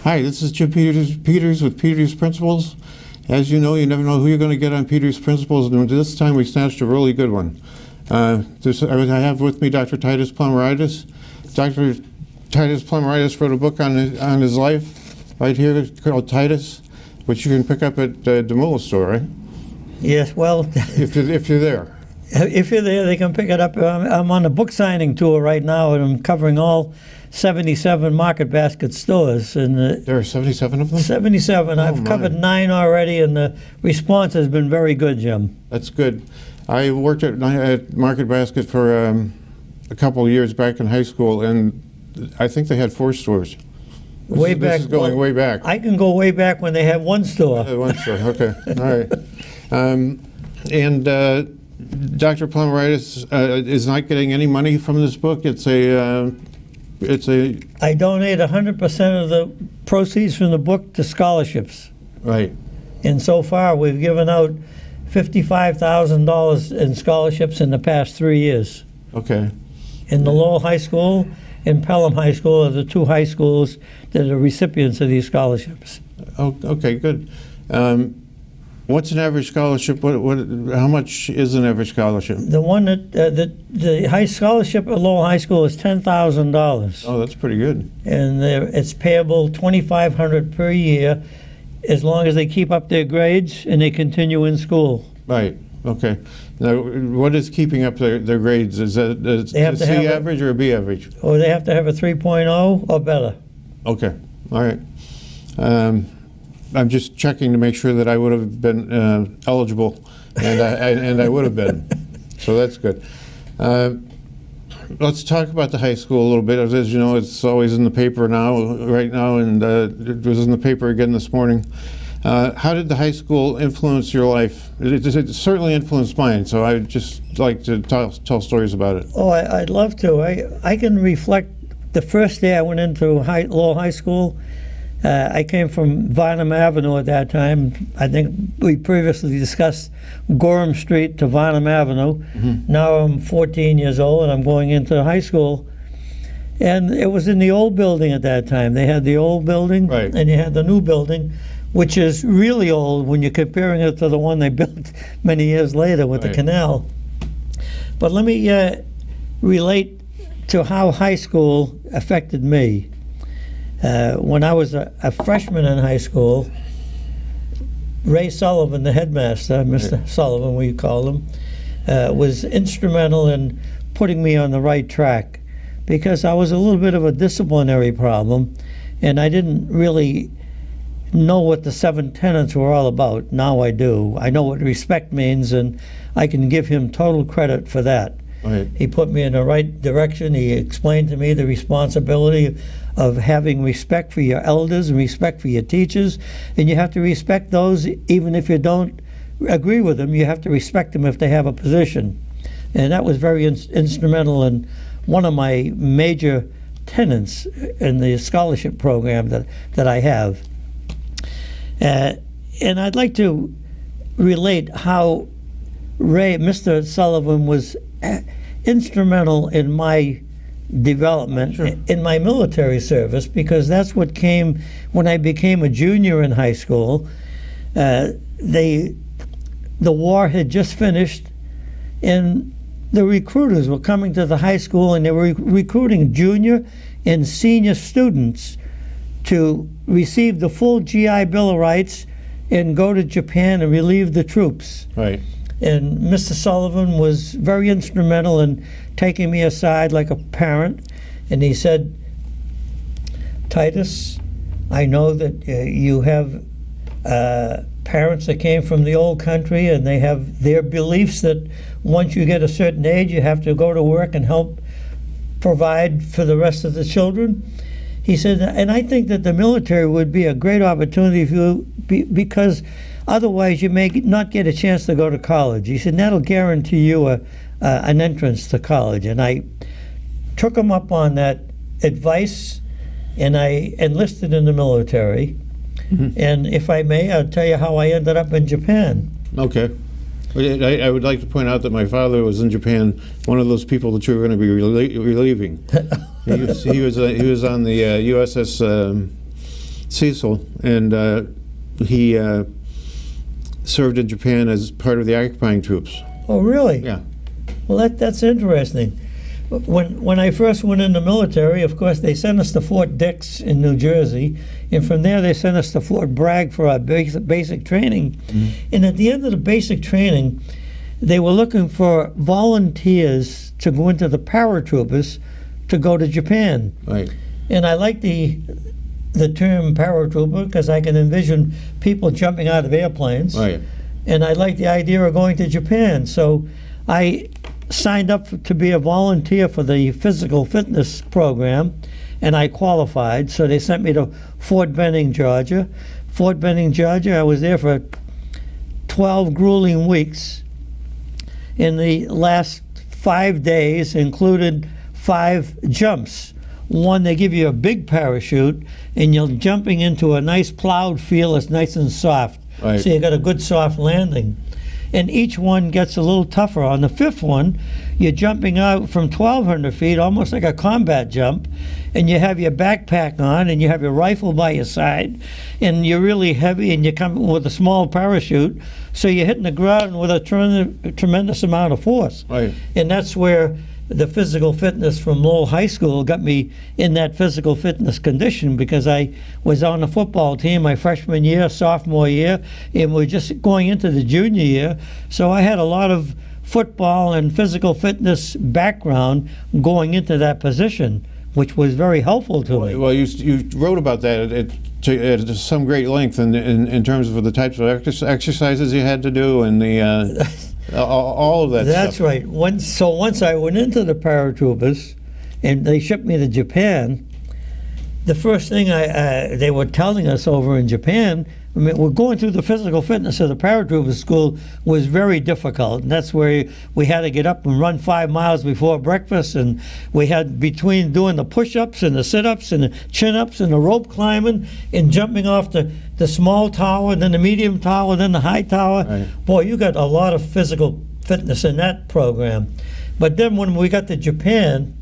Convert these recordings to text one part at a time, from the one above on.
Hi, this is Jim Peters with Peters Principles. As you know, you never know who you're going to get on Peters Principles, and this time we snatched a really good one. I have with me Dr. Titus Plomaritis. Dr. Titus Plomaritis wrote a book on his life right here called Titus, which you can pick up at the Demula store, right? Yes, well... if you're there. If you're there, they can pick it up. I'm on a book signing tour right now, and I'm covering all 77 Market Basket stores. And there are 77 of them? 77. I've covered 9 already, and the response has been very good, Jim. That's good. I worked at Market Basket for a couple of years back in high school, and I think they had 4 stores. This is going way back. I can go way back when they had 1 store. One store, okay. All right. Dr. Plomaritis is not getting any money from this book. I donate 100% of the proceeds from the book to scholarships. Right. And so far, we've given out $55,000 in scholarships in the past 3 years. Okay. In the Lowell High School and Pelham High School are the 2 high schools that are recipients of these scholarships. Oh, okay, good. What's an average scholarship? How much is an average scholarship? The one the high scholarship at Lowell High School is $10,000. Oh, that's pretty good. And it's payable $2,500 per year, as long as they keep up their grades and they continue in school. Right. Okay. Now, what is keeping up their grades? Is that a C average or a B average? Or they have to have a 3.0 or better. Okay. All right. I'm just checking to make sure that I would have been eligible, and I would have been. So that's good. Let's talk about the high school a little bit. As you know, it's always in the paper right now, and it was in the paper again this morning. How did the high school influence your life? It certainly influenced mine, so I'd just like to tell stories about it. Oh, I'd love to. I can reflect the first day I went into Lowell High School. I came from Varnum Avenue at that time. I think we previously discussed Gorham Street to Varnum Avenue. Mm-hmm. Now I'm 14 years old and I'm going into high school. And it was in the old building at that time. They had the old building, right, and you had the new building, which is really old when you're comparing it to the one they built many years later with, right, the canal. But let me relate to how high school affected me. When I was a freshman in high school, Ray Sullivan, the headmaster, Mr. Right. Sullivan we call him, was instrumental in putting me on the right track, because I was a little bit of a disciplinary problem and I didn't really know what the 7 tenets were all about. Now I do. I know what respect means, and I can give him total credit for that. Right. He put me in the right direction. He explained to me the responsibility of having respect for your elders and respect for your teachers, and you have to respect those even if you don't agree with them. You have to respect them if they have a position. And that was very instrumental in one of my major tenets in the scholarship program that I have. And I'd like to relate how Mr. Sullivan was instrumental in my development, sure, in my military service, because that's what came when I became a junior in high school. The war had just finished, and the recruiters were coming to the high school, and they were recruiting junior and senior students to receive the full GI Bill of Rights and go to Japan and relieve the troops. Right. And Mr. Sullivan was very instrumental in taking me aside like a parent, and he said, Titus, I know that you have parents that came from the old country, and they have their beliefs that once you get a certain age, you have to go to work and help provide for the rest of the children. He said, and I think that the military would be a great opportunity for you, because otherwise you may not get a chance to go to college. He said, and that'll guarantee you an entrance to college. And I took him up on that advice, and I enlisted in the military. Mm-hmm. And if I may, I'll tell you how I ended up in Japan. Okay. I would like to point out that my father was in Japan, one of those people that you were going to be relieving. He was on the USS Cecil, and he served in Japan as part of the occupying troops. Oh, really? Yeah. Well, that's interesting. When I first went in the military, of course, they sent us to Fort Dix in New Jersey, and from there they sent us to Fort Bragg for our basic training. And at the end of the basic training, they were looking for volunteers to go into the paratroopers to go to Japan. Right. And I like the term paratrooper because I can envision people jumping out of airplanes. Right. And I like the idea of going to Japan. So I signed up to be a volunteer for the physical fitness program, and I qualified. So they sent me to Fort Benning, Georgia. Fort Benning, Georgia, I was there for 12 grueling weeks. In the last 5 days included 5 jumps. One, they give you a big parachute, and you're jumping into a nice plowed field that's nice and soft. Right. So you got a good soft landing. And each one gets a little tougher. On the 5th one, you're jumping out from 1,200 feet, almost like a combat jump, and you have your backpack on, and you have your rifle by your side, and you're really heavy, and you come with a small parachute, so you're hitting the ground with a tremendous amount of force. Right. And that's where the physical fitness from Lowell High School got me in that physical fitness condition, because I was on the football team my freshman year, sophomore year, and we're just going into the junior year. So I had a lot of football and physical fitness background going into that position, which was very helpful to me. Well, you wrote about that at some great length in terms of the types of exercises you had to do and the all of that That's stuff. right. Once I went into the paratroopers, and they shipped me to Japan, the first thing they were telling us over in Japan, I mean, we're going through the physical fitness of the paratrooper school was very difficult. And that's where we had to get up and run 5 miles before breakfast. And we had, between doing the push-ups and the sit-ups and the chin-ups and the rope climbing and jumping off the small tower, then the medium tower, then the high tower. Right. Boy, you got a lot of physical fitness in that program. But then when we got to Japan,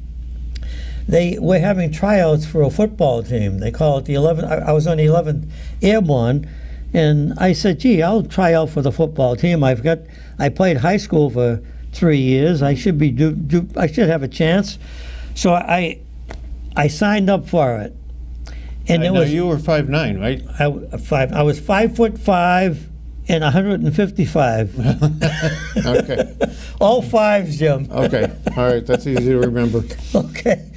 they were having tryouts for a football team. They call it the 11th. I was on the 11th Airborne, and I said, "Gee, I'll try out for the football team. I played high school for 3 years. I should be I should have a chance." So I signed up for it, and it was. You were 5'9", right? I was 5'5" and 155. Okay. All fives, Jim. Okay. All right. That's easy to remember. Okay.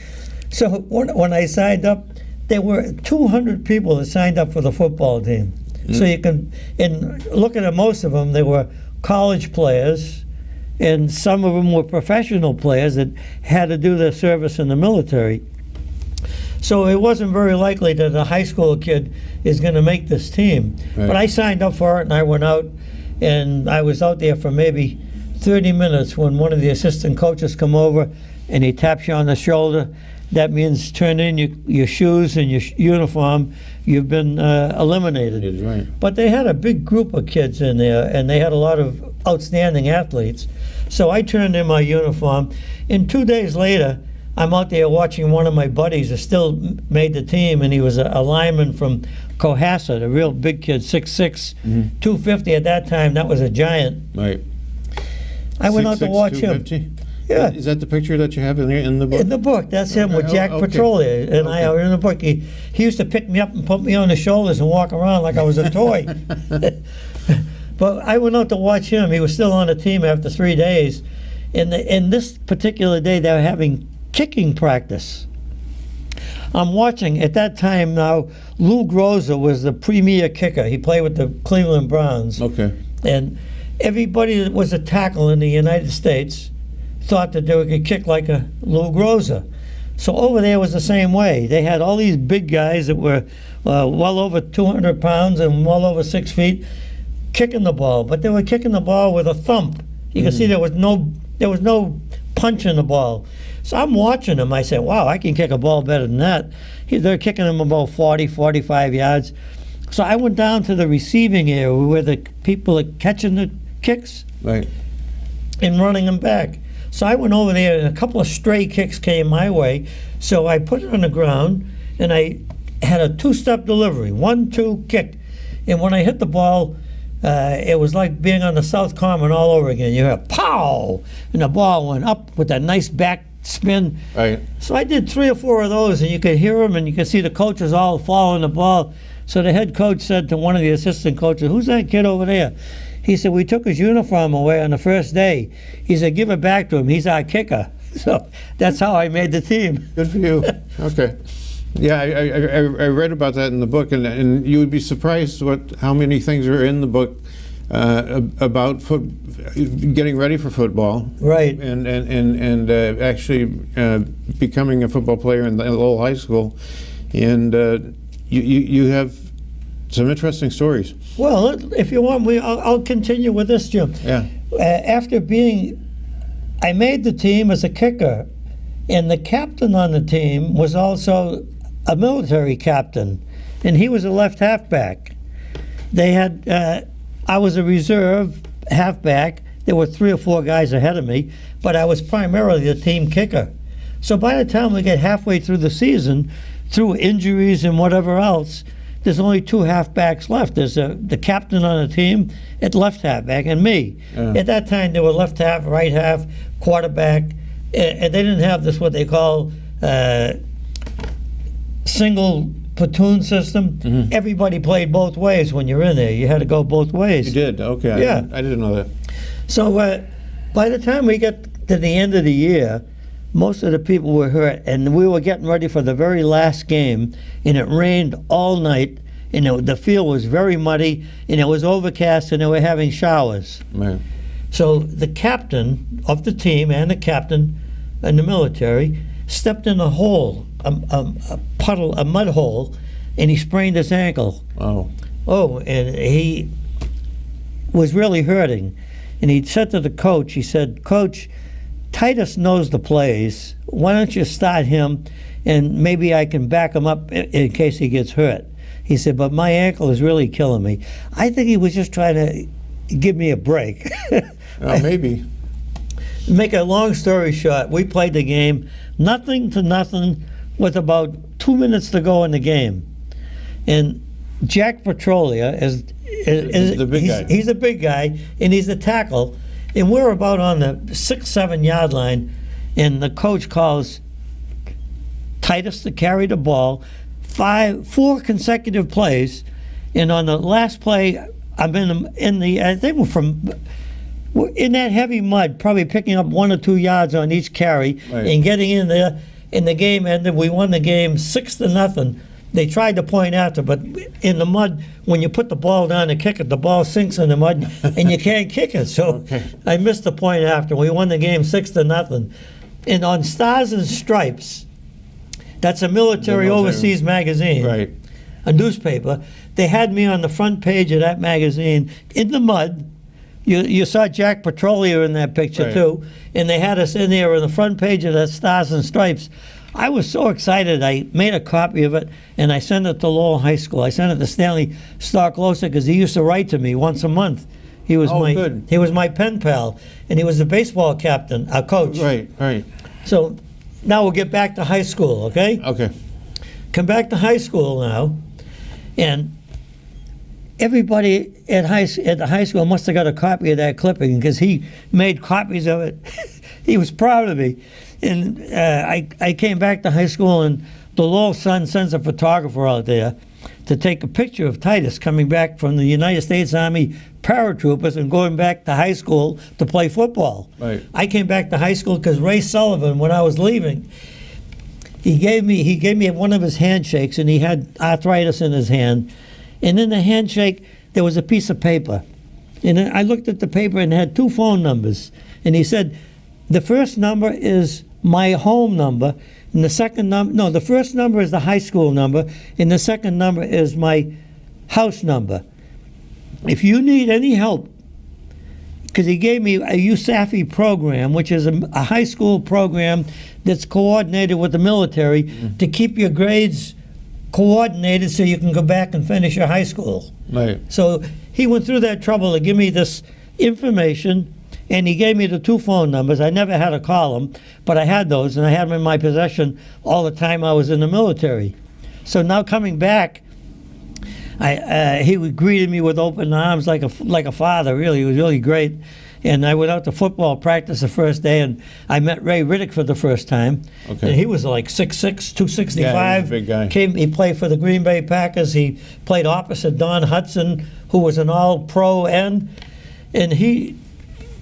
So when I signed up, there were 200 people that signed up for the football team. So you can, and looking at most of them, they were college players, and some of them were professional players that had to do their service in the military. So it wasn't very likely that a high school kid is going to make this team. Right. But I signed up for it, and I went out, and I was out there for maybe 30 minutes when one of the assistant coaches come over, and he taps you on the shoulder. That means turn in your shoes and your uniform. You've been eliminated. Right. But they had a big group of kids in there, and they had a lot of outstanding athletes. So I turned in my uniform, and 2 days later, I'm out there watching one of my buddies that still made the team, and he was a lineman from Cohasset, a real big kid, 6'6", 250 at that time. That was a giant. Right. I went out to watch him. 250? Yeah. Is that the picture that you have in the book? In the book, that's him with Jack Okay. Petrolia, and I Okay. in the book. He used to pick me up and put me on his shoulders and walk around like I was a toy. But I went out to watch him. He was still on the team after 3 days. And this particular day, they were having kicking practice. I'm watching. At that time now, Lou Groza was the premier kicker. He played with the Cleveland Browns. Okay. And everybody that was a tackle in the United States thought that they could kick like a Lou Groza. So over there was the same way. They had all these big guys that were well over 200 pounds and well over 6 feet kicking the ball, but they were kicking the ball with a thump. You can see there was no punch in the ball. So I'm watching them. I said, wow, I can kick a ball better than that. They're kicking them about 40, 45 yards. So I went down to the receiving area where the people are catching the kicks Right. and running them back. So I went over there, and a couple of stray kicks came my way. So I put it on the ground, and I had a two-step delivery, 1-2 kick. And when I hit the ball, it was like being on the South Common all over again. You heard pow, and the ball went up with that nice back spin. Right. So I did 3 or 4 of those, and you could hear them, and you could see the coaches all following the ball. So the head coach said to one of the assistant coaches, "Who's that kid over there?" He said, "We took his uniform away on the first day." He said, "Give it back to him. He's our kicker." So that's how I made the team. Good for you. Okay. Yeah, I read about that in the book, and you would be surprised how many things are in the book about getting ready for football. Right. And actually becoming a football player in the Lowell High School. And you have some interesting stories. Well, if you want, I'll continue with this, Jim. Yeah. I made the team as a kicker, and the captain on the team was also a military captain, and he was a left halfback. They had, I was a reserve halfback. There were 3 or 4 guys ahead of me, but I was primarily the team kicker. So by the time we get halfway through the season, through injuries and whatever else, there's only 2 halfbacks left. There's the captain on the team at left halfback and me. At that time, there were left half, right half, quarterback, and they didn't have this what they call single platoon system. Mm-hmm. Everybody played both ways when you're in there. You had to go both ways. You did? Okay. Yeah. I didn't know that. So by the time we got to the end of the year, most of the people were hurt, and we were getting ready for the very last game, and it rained all night, and the field was very muddy, and it was overcast, and they were having showers. Right. So the captain of the team and the captain in the military stepped in a hole, a puddle, a mud hole, and he sprained his ankle. Oh. Oh, and he was really hurting. And he said to the coach, he said, "Coach, Titus knows the plays. Why don't you start him, and maybe I can back him up in case he gets hurt." He said, "But my ankle is really killing me." I think he was just trying to give me a break. Maybe. Make a long story short, we played the game 0-0 with about 2 minutes to go in the game. And Jack Petrolia is the big guy. He's a big guy, and he's the tackle. And we're about on the 6-7 yard line, and the coach calls Titus to carry the ball 4 consecutive plays. And on the last play, I'm I think we're in that heavy mud, probably picking up 1 or 2 yards on each carry, right, and getting in there. And the game ended. We won the game 6-0. They tried to point after, but in the mud, when you put the ball down to kick it, the ball sinks in the mud, and you can't kick it. So okay. I missed the point after. We won the game 6-0. And on Stars and Stripes, that's a military overseas magazine, right, a newspaper. They had me on the front page of that magazine in the mud. You saw Jack Petrolia in that picture, right, too, and they had us in there on the front page of that Stars and Stripes. I was so excited. I made a copy of it, and I sent it to Lowell High School. I sent it to Stanley Starklosa because he used to write to me once a month. He was He was my pen pal, and he was the baseball captain, a coach. Right, right. So now we'll get back to high school, okay? Okay. Come back to high school now, and everybody at the high school must have got a copy of that clipping because he made copies of it. He was proud of me. And I came back to high school, and the Lowell Sun sends a photographer out there to take a picture of Titus coming back from the United States Army paratroopers and going back to high school to play football. Right. I came back to high school because Ray Sullivan, when I was leaving, he gave me one of his handshakes, and he had arthritis in his hand. And in the handshake, there was a piece of paper. And I looked at the paper, and it had 2 phone numbers. And he said, the first number is my home number, and the second number, no, the first number is the high school number, and the second number is my house number. If you need any help, because he gave me a USAFI program, which is a high school program that's coordinated with the military to keep your grades coordinated so you can go back and finish your high school. Right. So he went through that trouble to give me this information, and he gave me the 2 phone numbers. I never had to call them, but I had those, and I had them in my possession all the time I was in the military. So now coming back, he greeted me with open arms like a father. Really, he was really great. And I went out to football practice the first day, and I met Ray Riddick for the first time. Okay. And he was like 6'6", 265. Yeah, he's a big guy. He played for the Green Bay Packers. He played opposite Don Hudson, who was an all-pro end. And he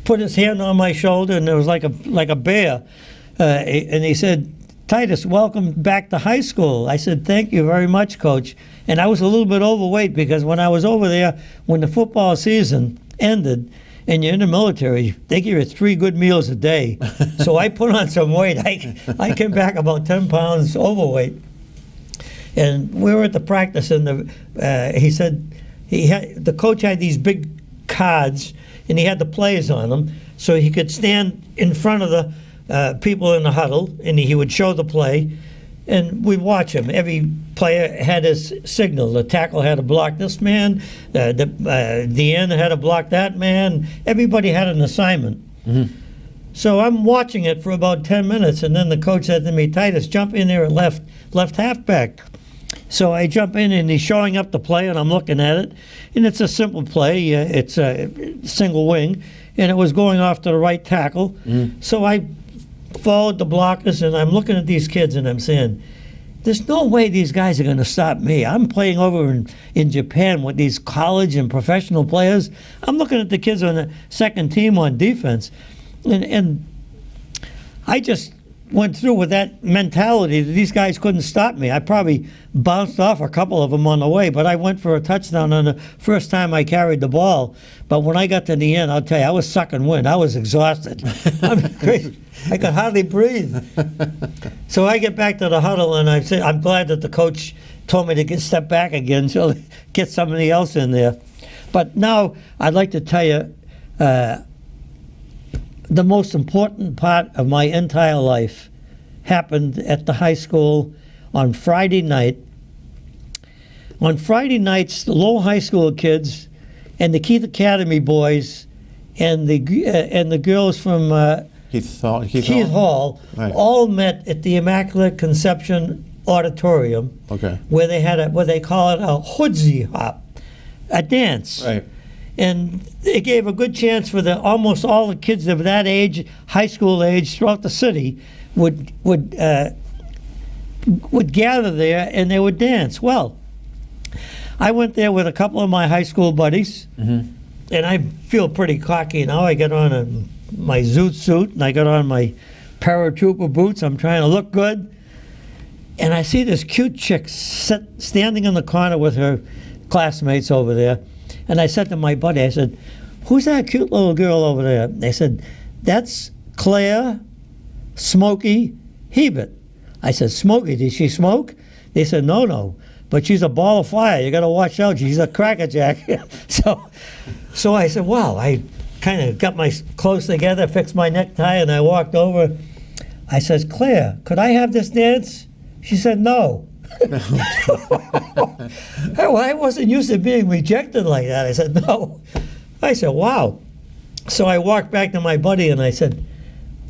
put his hand on my shoulder, and it was like a bear. And he said, "Titus, welcome back to high school." I said, "Thank you very much, Coach." And I was a little bit overweight because when I was over there, when the football season ended, and you're in the military, they give you 3 good meals a day. So I put on some weight. I came back about 10 pounds overweight. And we were at the practice, and he said the coach had these big cards, and he had the players on them, so he could stand in front of the people in the huddle, and he would show the play, and we'd watch him. Every player had his signal. The tackle had to block this man. The end had to block that man. Everybody had an assignment. Mm-hmm. So I'm watching it for about 10 minutes, and then the coach said to me, "Titus, jump in there at left halfback." So I jump in, and he's showing up the play, and I'm looking at it, and it's a simple play. It's a single wing, and it was going off to the right tackle. Mm-hmm. So I followed the blockers, and I'm looking at these kids, and I'm saying, there's no way these guys are going to stop me. I'm playing over in Japan with these college and professional players. I'm looking at the kids on the second team on defense, and I just went through with that mentality that these guys couldn't stop me. I probably bounced off a couple of them on the way, but I went for a touchdown on the first time I carried the ball. But when I got to the end, I'll tell you, I was sucking wind. I was exhausted. I could hardly breathe. So I get back to the huddle, and I say, I'm glad that the coach told me to step back again so get somebody else in there. But now I'd like to tell you the most important part of my entire life happened at the high school on Friday night. On Friday nights, the Lowell High School kids and the Keith Academy boys and the girls from Keith Hall right, all met at the Immaculate Conception Auditorium, okay, where they had what they call it a hoodsy hop, a dance. Right. And it gave a good chance for almost all the kids of that age, high school age, throughout the city, would gather there, and they would dance. Well, I went there with a couple of my high school buddies, mm-hmm, and I feel pretty cocky now. I got on my zoot suit, and I got on my paratrooper boots. I'm trying to look good, and I see this cute chick standing in the corner with her classmates over there. And I said to my buddy, I said, "Who's that cute little girl over there?" They said, "That's Claire Smokey Hebert." I said, "Smokey, did she smoke?" They said, No, but she's a ball of fire. You got to watch out. She's a crackerjack." So I said, wow. I kind of got my clothes together, fixed my necktie, and I walked over. I says, "Claire, could I have this dance?" She said, "No." Well, I wasn't used to being rejected like that. I said, "No." I said, "Wow." So I walked back to my buddy and I said,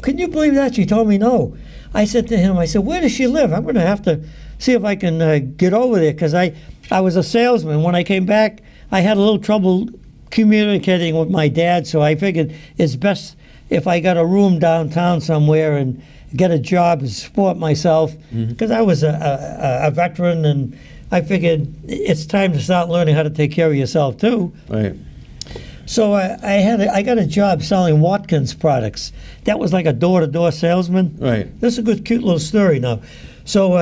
"Can you believe that? She told me no." I said to him, I said, "Where does she live? I'm going to have to see if I can get over there," because I was a salesman. When I came back, I had a little trouble communicating with my dad, so I figured it's best if I got a room downtown somewhere and get a job and support myself, because I was a veteran, and I figured it's time to start learning how to take care of yourself too. Right. So I got a job selling Watkins products. That was like a door-to-door salesman. Right. This is a good, cute little story now. So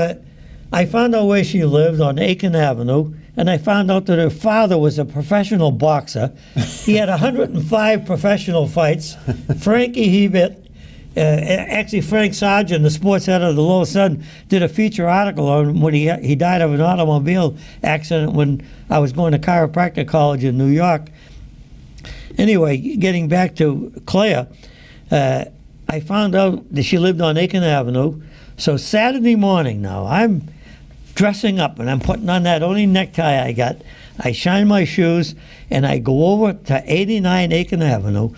I found out where she lived on Aiken Avenue, and I found out that her father was a professional boxer. He had 105 professional fights. Frankie Hebert, actually Frank Sargent, the sports editor of the Lowell Sun, did a feature article on when he died of an automobile accident when I was going to chiropractic college in New York. Anyway, getting back to Claire, I found out that she lived on Aiken Avenue. So Saturday morning now, I'm dressing up and I'm putting on that only necktie I got. I shine my shoes and I go over to 89 Aiken Avenue.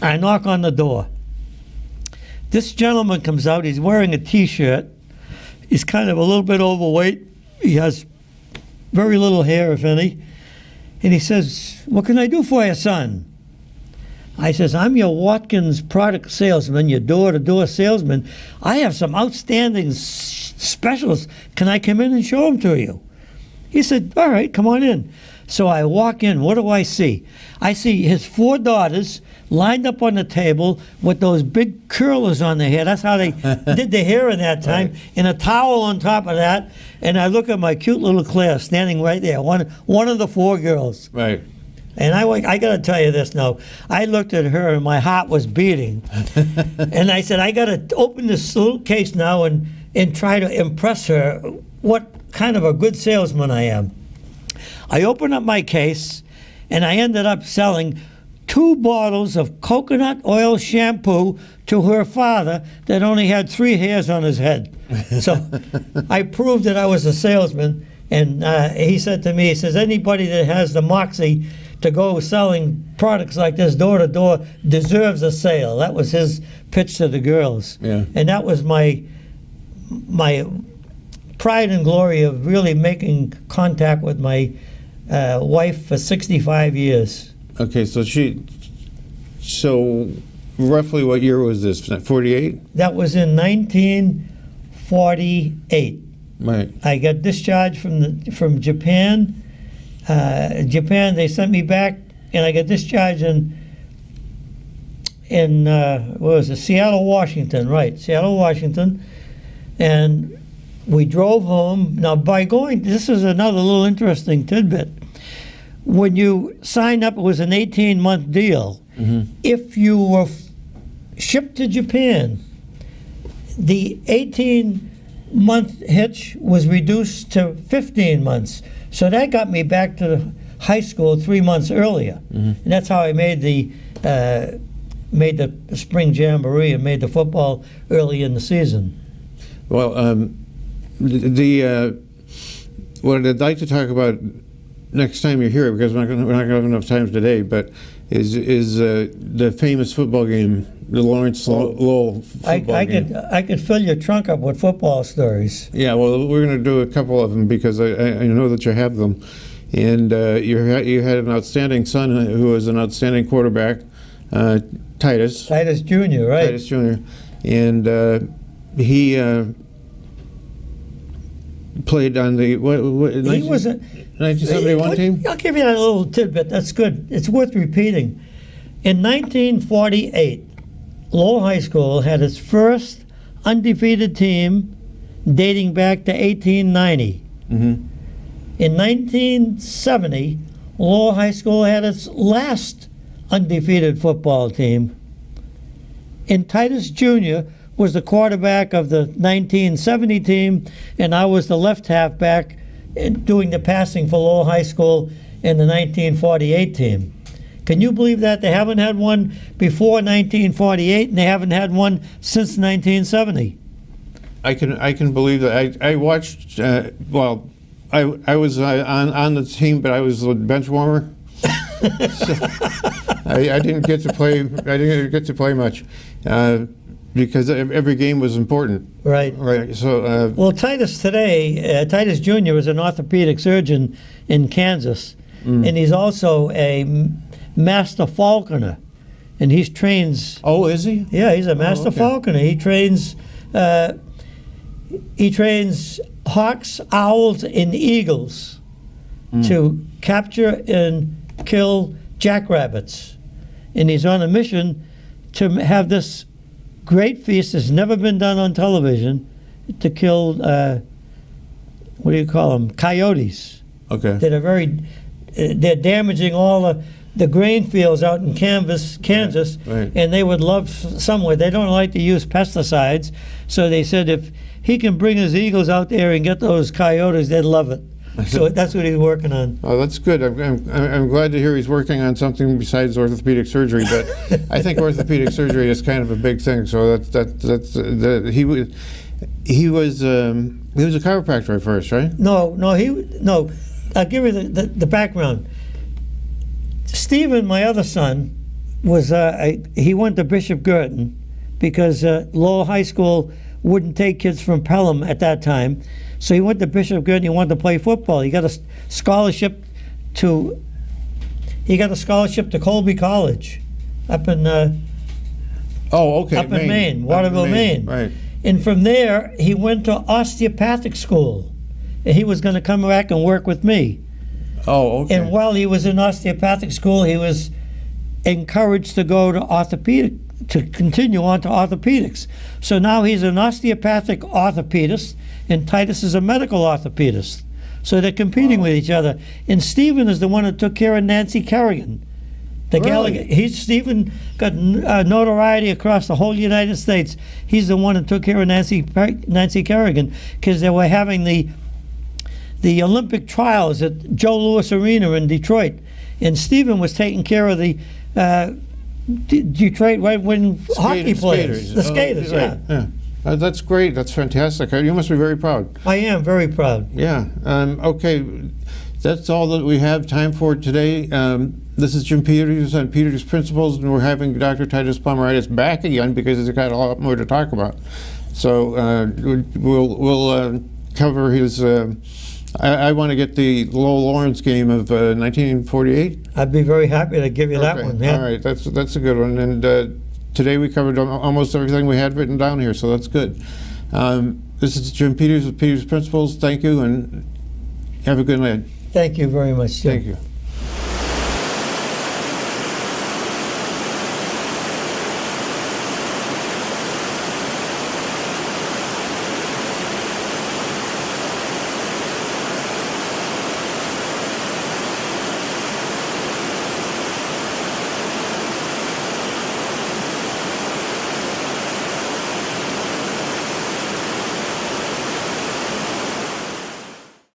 I knock on the door. This gentleman comes out. He's wearing a T-shirt He's kind of a little bit overweight. He has very little hair, if any. And he says, "What can I do for you, son?" I says, "I'm your Watkins product salesman, your door-to-door salesman. I have some outstanding specials. Can I come in and show them to you?" He said, "All right, come on in." So I walk in. What do I see? I see his 4 daughters lined up on the table with those big curlers on their hair. That's how they did their hair in that time, Right. and a towel on top of that. And I look at my cute little Claire standing right there, one of the 4 girls. Right. And I got to tell you this now. I looked at her and my heart was beating. And I said, I got to open this little case now and try to impress her what kind of a good salesman I am. I opened up my case and I ended up selling 2 bottles of coconut oil shampoo to her father that only had 3 hairs on his head. So I proved that I was a salesman. And he said to me, he says, anybody that has the moxie to go selling products like this door to door deserves a sale. That was his pitch to the girls. Yeah. And that was my pride and glory of really making contact with my wife for 65 years. Okay, so roughly what year was this? 48? That was in 1948. Right. I got discharged from Japan. Japan, they sent me back, and I got discharged in what was it? Seattle, Washington. Right, Seattle, Washington, and we drove home. Now, by going, this is another little interesting tidbit. When you signed up, it was an 18-month deal. Mm-hmm. If you were shipped to Japan, the 18-month hitch was reduced to 15 months. So that got me back to high school 3 months earlier. Mm-hmm. And that's how I made the spring jamboree and made the football early in the season. Well, what I'd like to talk about next time you're here, because we're not going to have enough time today, but is the famous football game, the Lawrence Lowell football game. I could fill your trunk up with football stories. Yeah, well, we're going to do a couple of them because I know that you have them. And you had an outstanding son who was an outstanding quarterback, Titus. Titus Jr., right? Titus Jr. And he played on the He was a 1971 team? I'll give you that little tidbit. That's good. It's worth repeating. In 1948, Lowell High School had its first undefeated team dating back to 1890. Mm-hmm. In 1970, Lowell High School had its last undefeated football team. And Titus Jr. was the quarterback of the 1970 team, and I was the left halfback doing the passing for Lowell High School in the 1948 team. Can you believe that? They haven't had one before 1948, and they haven't had one since 1970. I can believe that. I watched. Well, I was on the team, but I was the bench warmer. So I didn't get to play. I didn't get to play much because every game was important. Right. Right. So. Well, Titus today, Titus Jr. is an orthopedic surgeon in Kansas, and he's also a master falconer, and he trains. Oh, is he? Yeah, he's a master falconer. He trains. He trains hawks, owls, and eagles to capture and kill jackrabbits, and he's on a mission to have this great feast that's never been done on television to kill. What do you call them? Coyotes. Okay. That are very. They're damaging all the grain fields out in Kansas, right. And they would love somewhere. They don't like to use pesticides, so they said if he can bring his eagles out there and get those coyotes, they'd love it. So that's what he's working on. Oh, that's good. I'm glad to hear he's working on something besides orthopedic surgery. But I think orthopedic surgery is kind of a big thing. So he was a chiropractor at first, right? No. I'll give you the background. Stephen, my other son, was he went to Bishop Girton because Lowell High School wouldn't take kids from Pelham at that time. So he went to Bishop Good and he wanted to play football. He got a scholarship to Colby College up in Maine, Waterville, Maine. Right. And from there, he went to osteopathic school. And he was going to come back and work with me. Oh, okay. And while he was in osteopathic school, he was encouraged to go to continue on to orthopedics. So now he's an osteopathic orthopedist, and Titus is a medical orthopedist. So they're competing with each other. And Stephen is the one that took care of Nancy Kerrigan. Stephen got notoriety across the whole United States. He's the one that took care of Nancy Kerrigan, because they were having the Olympic trials at Joe Louis Arena in Detroit, and Stephen was taking care of the Detroit right-wing hockey players, the skaters. Right. Yeah. That's great. That's fantastic. You must be very proud. I am very proud. Yeah. Okay. That's all that we have time for today. This is Jim Peters on Peters Principles, and we're having Dr. Titus Plomaritis back again because he's got a lot more to talk about. So we'll cover his. I want to get the Lowell Lawrence game of 1948. I'd be very happy to give you that one. Yeah. All right, that's a good one. And today we covered almost everything we had written down here, so that's good. This is Jim Peters with Peters Principles. Thank you, and have a good night. Thank you very much, Jim. Thank you.